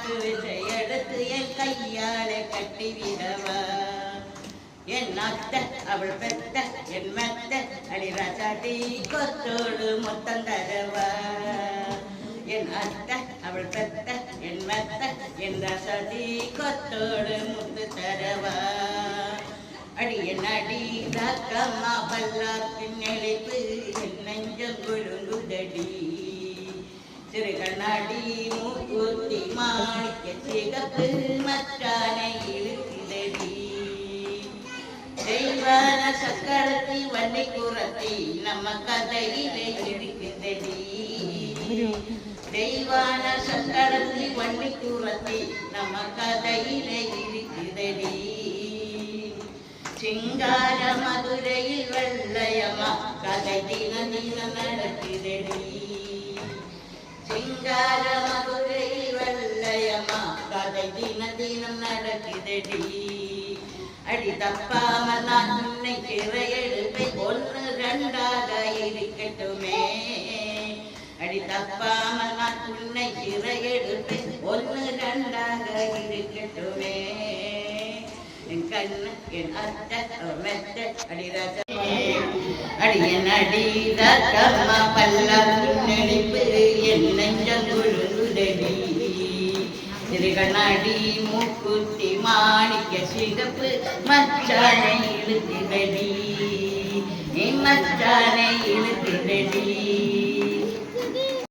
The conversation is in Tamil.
குத்து விசை எடுத்து என் கையால கட்டி விடவா என் அத்தை அவள் பெத்த என் மெத்த அடிராசாட்டி கொத்தோடு மொத்தம் தரவா என் அத்தை அவள் பெத்த என் மெத்த என் ரசாட்டி கொத்தோடு முத்து தரவா அடியன் அடி தக்கம்மா பல்லாக்கின் நிலைப்பு என் நெஞ்சம் குழுங்குதடி சிறுகண்ணாடி மூக்குத்தி மாணிக்க சிகப்பு மச்சானை இழுக்குதடி தெய்வான சக்கரத்தி வண்டி குரத்தி நம்ம கதையிலே இருக்குதடி தெய்வான சக்கரத்தி வண்டி குரத்தி நம்ம கதையிலே இருக்குதடி சிங்கார மதுரையில் வெள்ளையம்மா கதை தினம் தினம் நடக்குதடி சிங்கார மதுரையில் வெள்ளையம்மா கதை தினம் தினம் நடக்குதடி அடி தப்பாமல் நான் உன்னை சிறை எடுப்பேன் ஒன்று ரெண்டாக இருக்கட்டுமே அடி தப்பாமல் நான் உன்னை சிறை எடுப்பேன் ஒன்று ரெண்டாக இருக்கட்டுமே என் கண்ணு என் அத்தை மெத்த அடிராஜ அடியன் அடிராக்கம்மா பல்லாக்கின் நெளிப்பு என் நெஞ்சம் குழுங்குதடி திருகண்ணாடி மூக்குத்தி மாணிக்க சிகப்பு மச்சானை இழுக்குதடி மச்சானை இழுக்குதடி